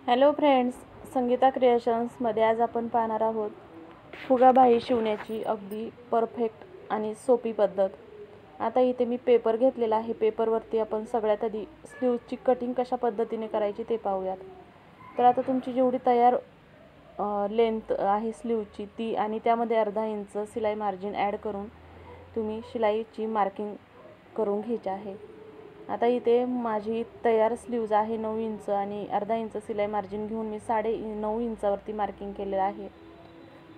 Hello friends, Sangeeta क्रिएशन्समध्ये आज आपण पाहणार आहोत फुगाबाई शिवण्याची अगदी परफेक्ट आणि सोपी पद्धत। आता इथे मी पेपर घेतलेला आहे। पेपरवरती आपण सगळ्यात आधी स्लीव्हची कटिंग कशा पद्धतीने करायची ते पाहूयात। तर आता तुमची जेवढी तयार लेंथ आहे स्लीव्हची ती आणि त्यामध्ये अर्धा इंच शिलाई मार्जिन ॲड करून तुम्ही शिलाईची मार्किंग करून घ्यायची आहे। आता इथे माझी तयार स्लीव्ज आहे 9 इंच आणि अर्धा इंच शिलाई मार्जिन घेऊन मी 9.5 इंचावरती मार्किंग केलेलं आहे।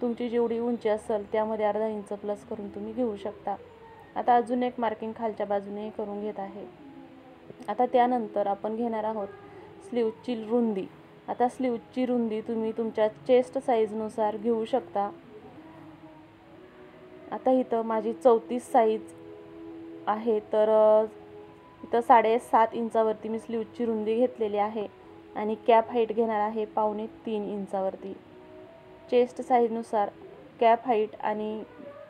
तुमची जेवढी उंची असेल त्यामध्ये अर्धा इंच प्लस करून तुम्ही घेऊ शकता। आता अजून एक मार्किंग खालच्या बाजूने करून घेत आहे। आता त्यानंतर आपण घेणार आहोत स्लीव्हची रुंदी। आता स्लीव्हची रुंदी तुम्ही तुमच्या चेस्ट साईजनुसार घेऊ शकता। आता इथं माझी 34 साईज आहे, तर इथं 7.5 इंचावरती मी स्लीव्हची रुंदी घेतलेली आहे आणि कॅप हाईट घेणार आहे 2.25 इंचावरती। चेस्ट साईजनुसार कॅप हाईट आणि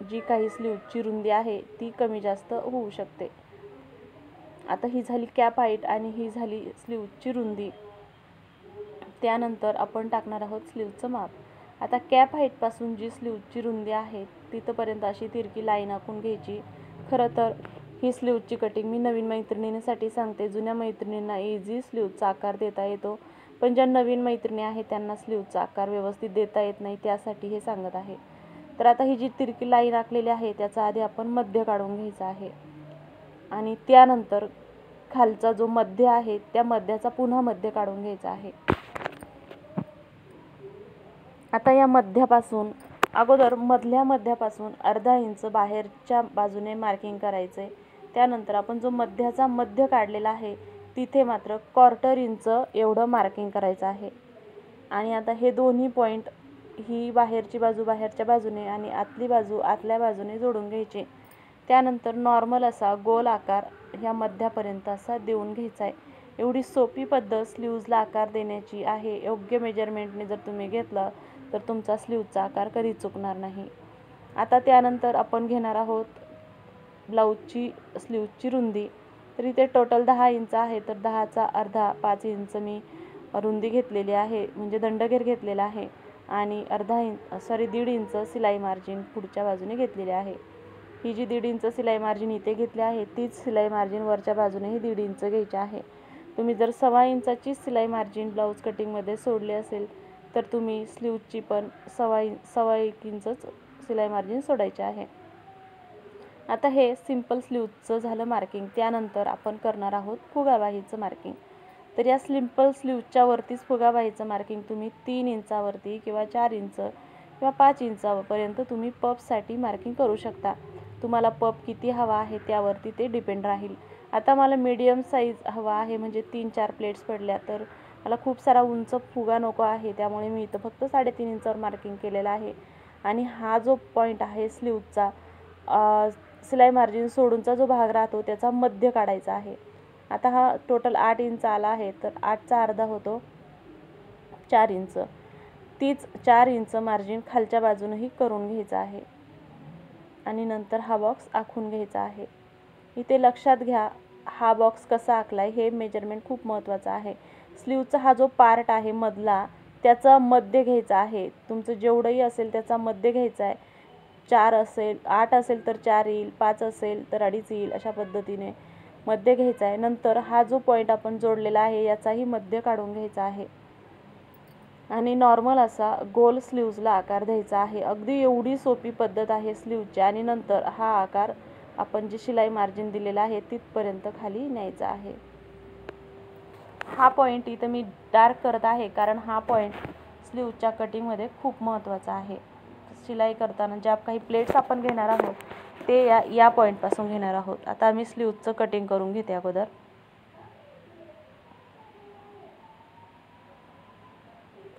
जी काही स्लीव्हची रुंदी आहे ती कमी जास्त होऊ शकते। आता ही झाली कॅप हाईट आणि ही झाली स्लीव्हची रुंदी। त्यानंतर आपण टाकणार आहोत स्लीव्हचं माप। आता कॅप हाईटपासून जी स्लीव्हची रुंदी आहे तिथपर्यंत अशी तिरकी लाईन आखून घ्यायची। खरं तर ही स्लीव्हची कटिंग मी नवीन मैत्रिणींसाठी सांगते। जुन्या मैत्रिणींना इझी स्लीव्हचा आकार देता येतो, पण ज्या नवीन मैत्रिणी आहेत त्यांना स्लीव्हचा आकार व्यवस्थित देता येत नाही, त्यासाठी हे सांगत आहे। तर आता ही जी तिरकी लाईन आखलेली आहे त्याचा आधी आपण मध्य काढून घ्यायचा आहे आणि त्यानंतर खालचा जो मध्य आहे त्या मध्याचा पुन्हा मध्य काढून घ्यायचा आहे। आता या मध्यापासून अगोदर मधल्या मध्यापासून अर्धा इंच बाहेरच्या बाजूने मार्किंग करायचे। त्यानंतर आपण जो मध्याचा मध्य काढलेला आहे तिथे मात्र 1/4 इंच एवढं मार्किंग करायचं आहे। आणि आता हे दोन्ही पॉईंट, ही बाहेरची बाजू बाहेरच्या बाजूने आणि आतली बाजू आतल्या बाजूने जोडून घ्यायचे। त्यानंतर नॉर्मल असा गोल आकार ह्या मध्यापर्यंत असा देऊन घ्यायचा आहे। एवढी सोपी पद्धत स्लीव्हजला आकार देण्याची आहे। योग्य मेजरमेंटने जर तुम्ही घेतलं तर तुमचा स्लीव्हचा आकार कधी चुकणार नाही। आता त्यानंतर आपण घेणार आहोत ब्लाऊजची स्लीव्हची रुंदी। तर इथे टोटल 10 इंच आहे, तर 10चा अर्धा 5 इंच मी रुंदी घेतलेली आहे, म्हणजे दंडघेर घेतलेला आहे आणि 1.5 इंच शिलाई मार्जिन पुढच्या बाजूने घेतलेले आहे। ही जी 1.5 इंच शिलाई मार्जिन इथे घेतली आहे तीच शिलाई मार्जिन वरच्या बाजूनेही 1.5 इंच घ्यायची आहे। तुम्ही जर 1.25 इंचाची शिलाई मार्जिन ब्लाऊज कटिंगमध्ये सोडली असेल तर तुम्ही स्लीव्हची पण 1.25 इंचच शिलाई मार्जिन सोडायचे आहे। आता हे सिंपल स्लीव्हचं झालं मार्किंग। त्यानंतर आपण करणार आहोत फुगाबाईचं मार्किंग। तर या सिंपल स्लीव्हच्या वरतीच फुगाबाईचं मार्किंग तुम्ही 3 इंचावरती किंवा 4 इंच किंवा 5 इंचापर्यंत तुम्ही पफसाठी मार्किंग करू शकता। तुम्हाला पफ किती हवा आहे त्यावरती ते डिपेंड राहील। आता मला मीडियम साईज हवा आहे, म्हणजे 3-4 प्लेट्स पडल्या, तर मला खूप सारा उंच फुगा नको आहे, त्यामुळे मी इथं फक्त 3.5 इंचावर मार्किंग केलेलं आहे। आणि हा जो पॉईंट आहे स्लीव्हचा शिलाई मार्जिन सोडूनचा जो भाग राहतो त्याचा मध्य काढायचा आहे। आता हा टोटल 8 इंच आला आहे, तर 8चा अर्धा होतो 4 इंच। तीच 4 इंच मार्जिन खालच्या बाजूनही करून घ्यायचा आहे आणि नंतर हा बॉक्स आखून घ्यायचा आहे। इथे लक्षात घ्या हा बॉक्स कसा आखलाय हे मेजरमेंट खूप महत्त्वाचं आहे। स्लीव्हचा हा जो पार्ट आहे मधला त्याचा मध्य घ्यायचा आहे। तुमचं जेवढंही असेल त्याचा मध्य घ्यायचा आहे। 4 असेल, 8 असेल तर 4 येईल, 5 असेल तर 2.5 येईल, अशा पद्धतीने मध्य घ्यायचा आहे। नंतर हा जो पॉईंट आपण जोडलेला आहे याचाही मध्य काढून घ्यायचा आहे आणि नॉर्मल असा गोल स्लीव्हजला आकार द्यायचा आहे। अगदी एवढी सोपी पद्धत आहे स्लीव्हची। आणि नंतर हा आकार आपण जे शिलाई मार्जिन दिलेला आहे तिथपर्यंत खाली न्यायचा आहे। हा पॉईंट इथं मी डार्क करत आहे कारण हा पॉईंट स्लीव्हच्या कटिंगमध्ये खूप महत्त्वाचा आहे। शिलाई करताना ज्या काही प्लेट्स आपण घेणार आहोत ते या पॉईंटपासून घेणार आहोत। आता मी स्लीव्हचं कटिंग करून घेते अगोदर।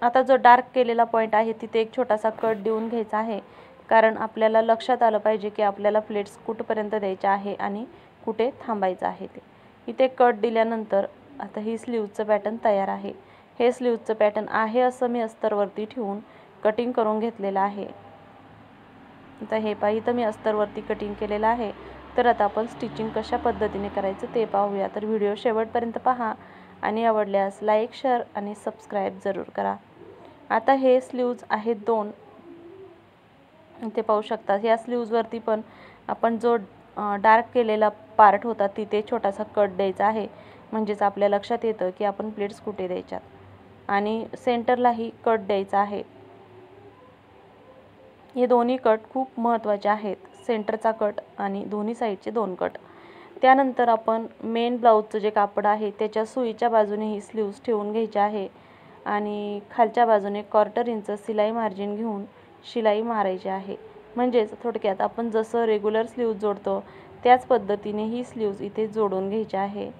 आता जो डार्क केलेला पॉईंट आहे तिथे एक छोटासा कट देऊन घ्यायचा आहे, कारण आपल्याला लक्षात आलं पाहिजे की आपल्याला प्लेट्स कुठपर्यंत द्यायच्या आहे आणि कुठे थांबायचं आहे ते। इथे कट दिल्यानंतर आता ही स्लीव्हचं पॅटर्न तयार आहे। हे स्लीव्हचं पॅटर्न आहे असं मी अस्तरवरती ठेवून कटिंग करून घेतलेलं आहे। आता हे पहा, इथं मी अस्तरवरती कटिंग केलेलं आहे। तर आता आपण स्टिचिंग कशा पद्धतीने करायचं ते पाहूया। तर व्हिडिओ शेवटपर्यंत पहा आणि आवडल्यास लाईक, शेअर आणि सबस्क्राईब जरूर करा. आता हे स्लीव्ज आहेत 2, ते पाहू शकता. या स्लीव्जवरती पण आपण जो डार्क केलेला पार्ट होता तिथे छोटासा कट द्यायचा आहे, म्हणजेच आपल्या लक्षात येतं की आपण प्लेट्स कुठे द्यायच्यात. आणि सेंटरलाही कट द्यायचा आहे. हे दोन्ही कट खूप महत्त्वाचे आहेत, सेंटरचा कट आणि दोन्ही साईडचे 2 कट. त्यानंतर आपण मेन ब्लाऊजचं जे कापड आहे त्याच्या सुईच्या बाजूने ही स्लीव्ज ठेवून घ्यायची आहे आणि खालच्या बाजूने 1/4 इंच शिलाई मार्जिन घेऊन शिलाई मारायची आहे. म्हणजेच थोडक्यात आपण जसं रेग्युलर स्लीव्ज जोडतो त्याच पद्धतीने ही स्लीव्ज इथे जोडून घ्यायची आहे.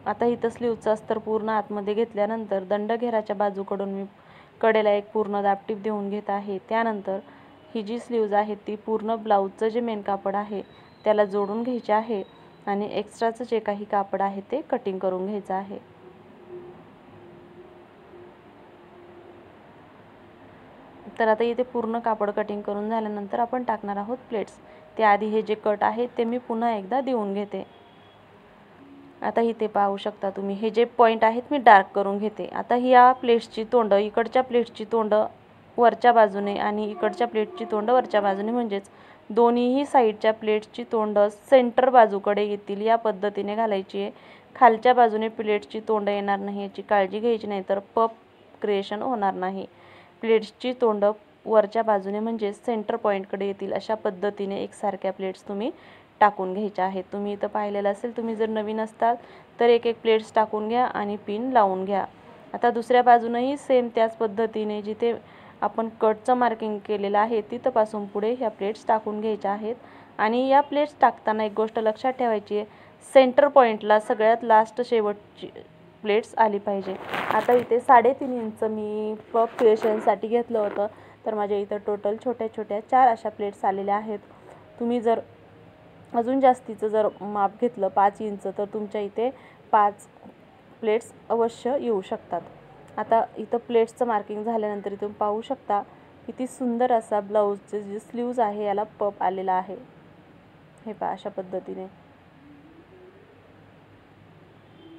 आता इथं स्लीव्जचं अस्तर पूर्ण आतमध्ये घेतल्यानंतर दंडघेराच्या बाजूकडून मी कडेला एक पूर्ण दाबटीप देऊन घेत आहे. त्यानंतर ही जी स्लीव्ज आहे ती पूर्ण ब्लाऊजचं जे मेन कापड आहे त्याला जोडून घ्यायचे आहे आणि एक्स्ट्राचं जे काही कापड आहे ते कटिंग करून घ्यायचं आहे. तर आता इथे पूर्ण कापड कटिंग करून झाल्यानंतर आपण टाकणार आहोत प्लेट्स. त्याआधी हे जे कट आहे ते मी पुन्हा एकदा देऊन घेते. आता इथे पाहू शकता तुम्ही, हे जे पॉईंट आहेत मी डार्क करून घेते. आता या प्लेट्सची तोंड, इकडच्या प्लेट्सची तोंड वरच्या बाजूने आणि इकडच्या प्लेटची तोंड वरच्या बाजूने, म्हणजेच दोन्हीही साईडच्या प्लेट्सची तोंड सेंटर बाजूकडे येतील या पद्धतीने घालायची आहे. खालच्या बाजूने प्लेट्सची तोंड येणार नाही याची काळजी घ्यायची, नाही तर पफ क्रिएशन होणार नाही. प्लेट्सची तोंड वरच्या बाजूने म्हणजे सेंटर पॉईंटकडे येतील अशा पद्धतीने एकसारख्या प्लेट्स तुम्ही टाकून घ्यायच्या आहेत. तुम्ही इथं पाहिलेलं असेल, तुम्ही जर नवीन असताल तर एक एक प्लेट्स टाकून घ्या आणि पिन लावून घ्या. आता दुसऱ्या बाजूनही सेम त्याच पद्धतीने जिथे आपण कटचं मार्किंग केलेलं आहे तिथपासून पुढे ह्या प्लेट्स टाकून घ्यायच्या आहेत. आणि या प्लेट्स टाकताना एक गोष्ट लक्षात ठेवायची आहे, सेंटर पॉईंटला सगळ्यात लास्ट शेवटची प्लेट्स आली पाहिजे. आता इथे 3.5 इंच मी पफ क्रिएशनसाठी घेतलं होतं, तर माझ्या इथं टोटल छोट्या छोट्या 4 अशा प्लेट्स आलेल्या आहेत. तुम्ही जर अजून जास्तीचं जर माप घेतलं 5 इंच तर तुमच्या इथे 5 प्लेट्स अवश्य येऊ शकतात. आता इथं प्लेट्सचं मार्किंग झाल्यानंतर इथून पाहू शकता किती सुंदर असा ब्लाऊजचे जे स्लीव्ज आहे याला पफ आलेला आहे. हे पहा अशा पद्धतीने.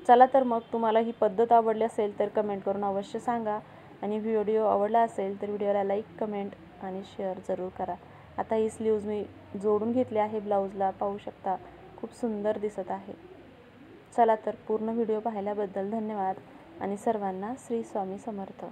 चला तर मग तुम्हाला ही पद्धत आवडली असेल तर कमेंट करून अवश्य सांगा आणि व्हिडिओ आवडला असेल तर व्हिडिओला लाईक, कमेंट आणि शेअर जरूर करा. आता ही स्लीव्ज मी जोडून घेतली आहे ब्लाऊजला, पाहू शकता खूप सुंदर दिसत आहे. चला तर पूर्ण व्हिडिओ पाहिल्याबद्दल धन्यवाद आणि सर्वांना श्री स्वामी समर्थ.